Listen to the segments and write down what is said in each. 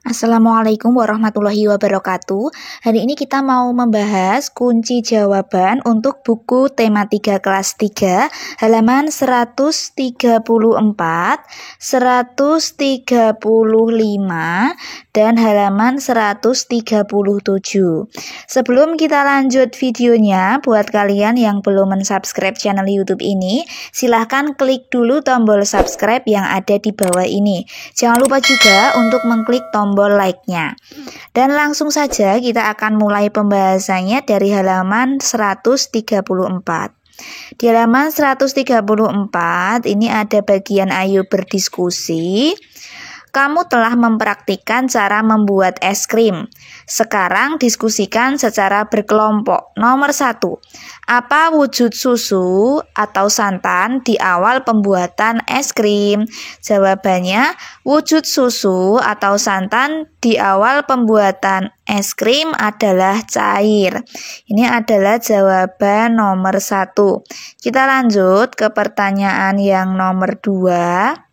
Assalamualaikum warahmatullahi wabarakatuh. Hari ini kita mau membahas kunci jawaban untuk buku tematika kelas 3 halaman 134, 135 dan halaman 137. Sebelum kita lanjut videonya, buat kalian yang belum mensubscribe channel YouTube ini, silahkan klik dulu tombol subscribe yang ada di bawah ini. Jangan lupa juga untuk mengklik tombol like-nya. Dan langsung saja kita akan mulai pembahasannya dari halaman 134. Di halaman 134 ini ada bagian ayo berdiskusi. Kamu telah mempraktikkan cara membuat es krim. Sekarang diskusikan secara berkelompok. Nomor 1. Apa wujud susu atau santan di awal pembuatan es krim? Jawabannya, wujud susu atau santan di awal pembuatan es krim adalah cair. Ini adalah jawaban nomor 1. Kita lanjut ke pertanyaan yang nomor 2.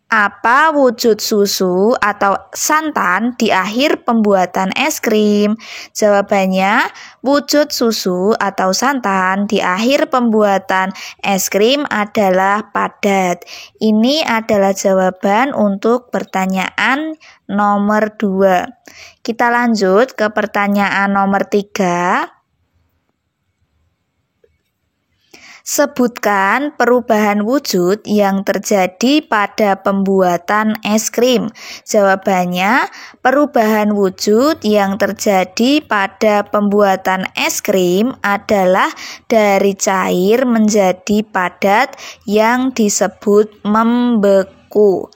Apa wujud susu atau santan di akhir pembuatan es krim? Jawabannya, wujud susu atau santan di akhir pembuatan es krim adalah padat. Ini adalah jawaban untuk pertanyaan nomor 2. Kita lanjut ke pertanyaan nomor 3. Sebutkan perubahan wujud yang terjadi pada pembuatan es krim. Jawabannya, perubahan wujud yang terjadi pada pembuatan es krim adalah dari cair menjadi padat yang disebut membeku.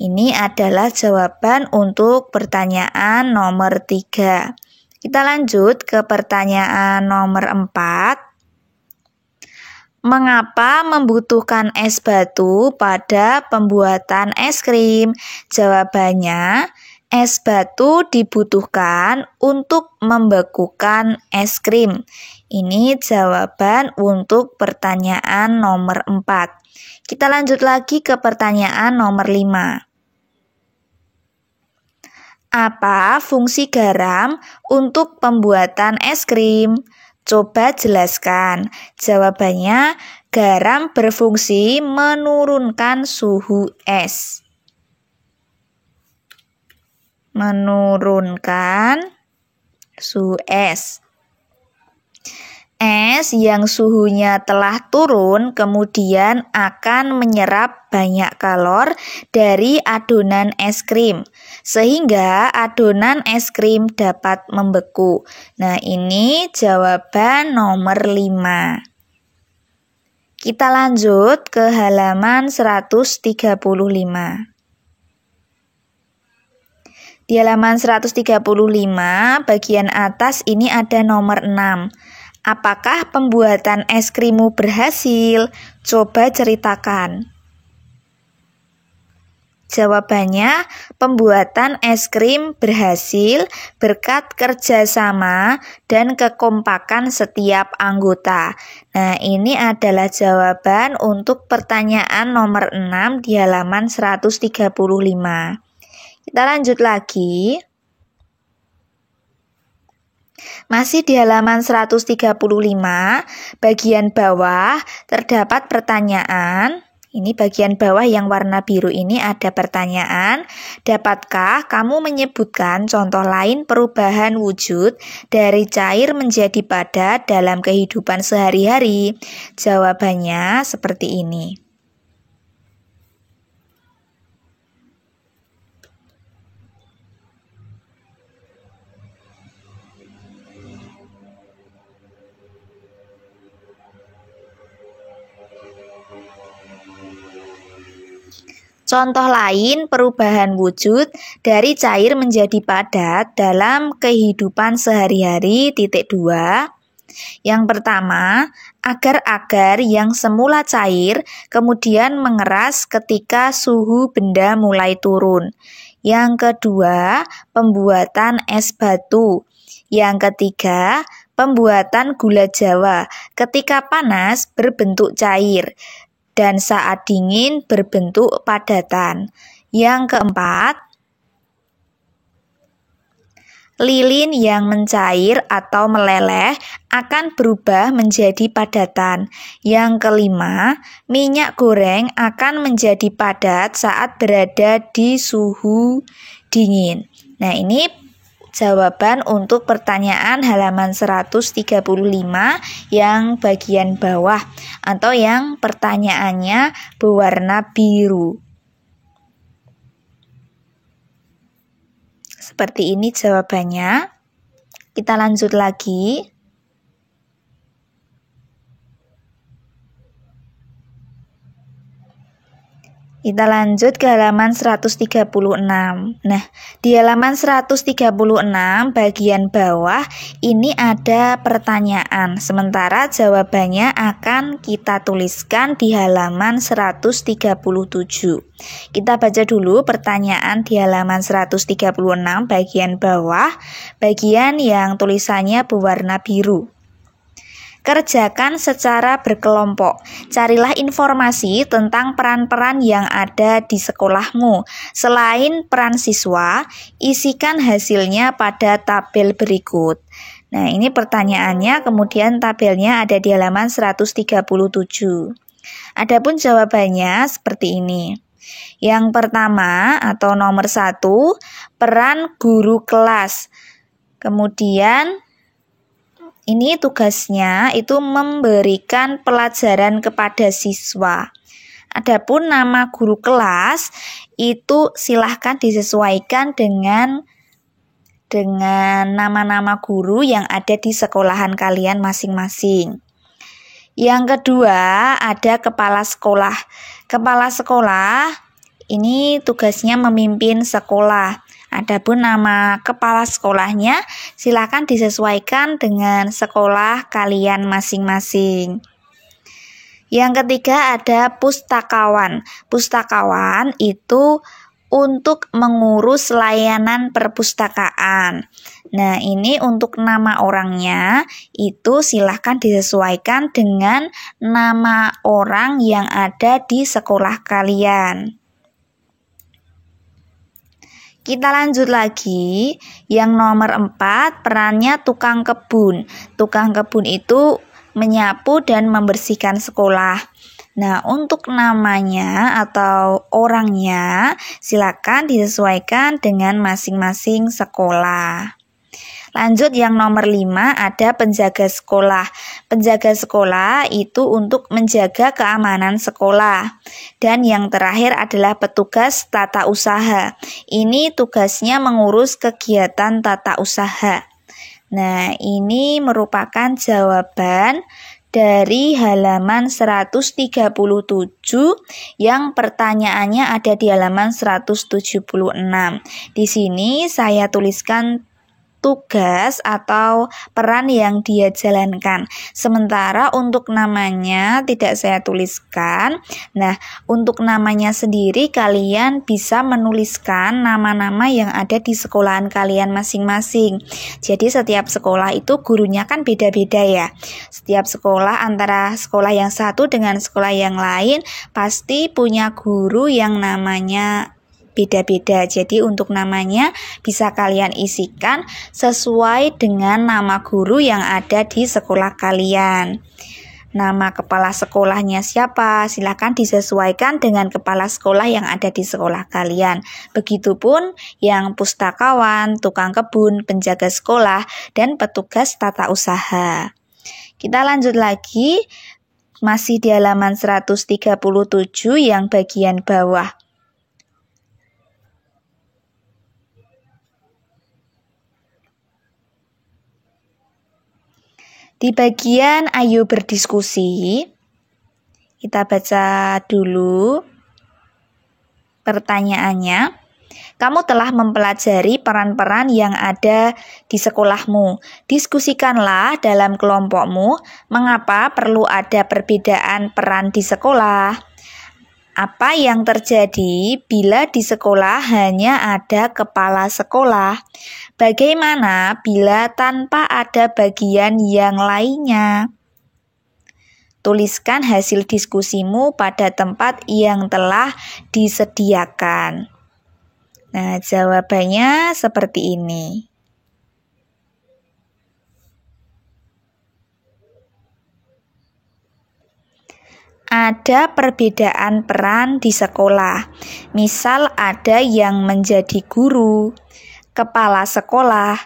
Ini adalah jawaban untuk pertanyaan nomor 3. Kita lanjut ke pertanyaan nomor 4. Mengapa membutuhkan es batu pada pembuatan es krim? Jawabannya, es batu dibutuhkan untuk membekukan es krim. Ini jawaban untuk pertanyaan nomor 4. Kita lanjut lagi ke pertanyaan nomor 5. Apa fungsi garam untuk pembuatan es krim? Coba jelaskan. Jawabannya, garam berfungsi menurunkan suhu es. Menurunkan suhu es. Es yang suhunya telah turun kemudian akan menyerap banyak kalor dari adonan es krim sehingga adonan es krim dapat membeku. Nah, ini jawaban nomor 5. Kita lanjut ke halaman 135. Di halaman 135 bagian atas ini ada nomor 6. Apakah pembuatan es krimmu berhasil? Coba ceritakan. Jawabannya, pembuatan es krim berhasil berkat kerjasama dan kekompakan setiap anggota. Nah, ini adalah jawaban untuk pertanyaan nomor 6 di halaman 135. Kita lanjut lagi. Masih di halaman 135, bagian bawah terdapat pertanyaan. Ini bagian bawah yang warna biru ini ada pertanyaan. Dapatkah kamu menyebutkan contoh lain perubahan wujud dari cair menjadi padat dalam kehidupan sehari-hari? Jawabannya seperti ini. Contoh lain perubahan wujud dari cair menjadi padat dalam kehidupan sehari-hari. 2. Yang pertama, agar-agar yang semula cair kemudian mengeras ketika suhu benda mulai turun. Yang kedua, pembuatan es batu. Yang ketiga, pembuatan gula Jawa ketika panas berbentuk cair dan saat dingin berbentuk padatan. Yang keempat, lilin yang mencair atau meleleh akan berubah menjadi padatan. Yang kelima, minyak goreng akan menjadi padat saat berada di suhu dingin. Nah, ini jawaban untuk pertanyaan halaman 135 yang bagian bawah atau yang pertanyaannya berwarna biru. Seperti ini jawabannya. Kita lanjut lagi. Kita lanjut ke halaman 136. Nah, di halaman 136 bagian bawah ini ada pertanyaan. Sementara jawabannya akan kita tuliskan di halaman 137. Kita baca dulu pertanyaan di halaman 136 bagian bawah, bagian yang tulisannya berwarna biru. Kerjakan secara berkelompok. Carilah informasi tentang peran-peran yang ada di sekolahmu. Selain peran siswa, isikan hasilnya pada tabel berikut. Nah, ini pertanyaannya, kemudian tabelnya ada di halaman 137. Adapun jawabannya seperti ini. Yang pertama atau nomor 1, peran guru kelas. Kemudian ini tugasnya itu memberikan pelajaran kepada siswa. Adapun nama guru kelas itu silahkan disesuaikan dengan nama-nama guru yang ada di sekolahan kalian masing-masing. Yang kedua ada kepala sekolah. Kepala sekolah ini tugasnya memimpin sekolah. Adapun nama kepala sekolahnya silakan disesuaikan dengan sekolah kalian masing-masing. Yang ketiga ada pustakawan. Pustakawan itu untuk mengurus layanan perpustakaan. Nah, ini untuk nama orangnya itu silahkan disesuaikan dengan nama orang yang ada di sekolah kalian. Kita lanjut lagi, yang nomor 4 perannya tukang kebun. Tukang kebun itu menyapu dan membersihkan sekolah. Nah, untuk namanya atau orangnya silakan disesuaikan dengan masing-masing sekolah. Lanjut yang nomor 5 ada penjaga sekolah. Penjaga sekolah itu untuk menjaga keamanan sekolah. Dan yang terakhir adalah petugas tata usaha. Ini tugasnya mengurus kegiatan tata usaha. Nah, ini merupakan jawaban dari halaman 137 yang pertanyaannya ada di halaman 176. Di sini saya tuliskan tugas atau peran yang dia jalankan. Sementara untuk namanya tidak saya tuliskan. Nah, untuk namanya sendiri kalian bisa menuliskan nama-nama yang ada di sekolahan kalian masing-masing. Jadi setiap sekolah itu gurunya kan beda-beda ya. Setiap sekolah antara sekolah yang satu dengan sekolah yang lain pasti punya guru yang namanya beda-beda. Jadi untuk namanya bisa kalian isikan sesuai dengan nama guru yang ada di sekolah kalian. Nama kepala sekolahnya siapa? Silakan disesuaikan dengan kepala sekolah yang ada di sekolah kalian. Begitupun yang pustakawan, tukang kebun, penjaga sekolah, dan petugas tata usaha. Kita lanjut lagi, masih di halaman 137 yang bagian bawah. Di bagian ayo berdiskusi, kita baca dulu pertanyaannya. Kamu telah mempelajari peran-peran yang ada di sekolahmu. Diskusikanlah dalam kelompokmu mengapa perlu ada perbedaan peran di sekolah. Apa yang terjadi bila di sekolah hanya ada kepala sekolah? Bagaimana bila tanpa ada bagian yang lainnya? Tuliskan hasil diskusimu pada tempat yang telah disediakan. Nah, jawabannya seperti ini. Ada perbedaan peran di sekolah. Misal ada yang menjadi guru, kepala sekolah,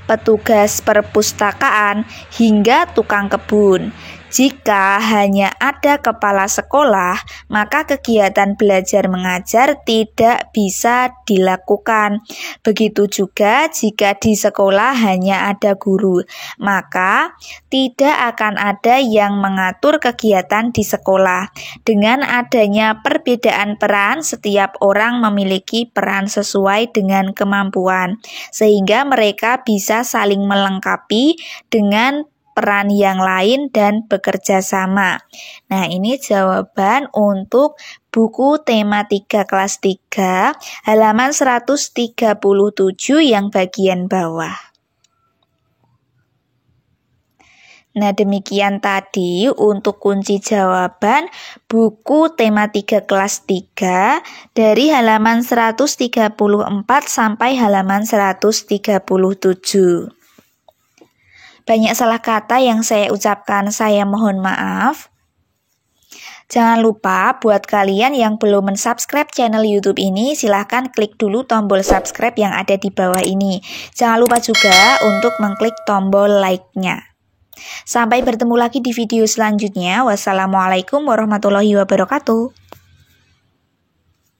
petugas perpustakaan, hingga tukang kebun. Jika hanya ada kepala sekolah, maka kegiatan belajar mengajar tidak bisa dilakukan. Begitu juga jika di sekolah hanya ada guru, maka tidak akan ada yang mengatur kegiatan di sekolah. Dengan adanya perbedaan peran, setiap orang memiliki peran sesuai dengan kemampuan, sehingga mereka bisa saling melengkapi dengan peran yang lain dan bekerja sama. Nah, ini jawaban untuk buku tematika kelas 3 halaman 137 yang bagian bawah. Nah, demikian tadi untuk kunci jawaban buku tematika kelas 3 dari halaman 134 sampai halaman 137. Banyak salah kata yang saya ucapkan, saya mohon maaf. Jangan lupa buat kalian yang belum mensubscribe channel YouTube ini, silahkan klik dulu tombol subscribe yang ada di bawah ini. Jangan lupa juga untuk mengklik tombol like-nya. Sampai bertemu lagi di video selanjutnya. Wassalamualaikum warahmatullahi wabarakatuh.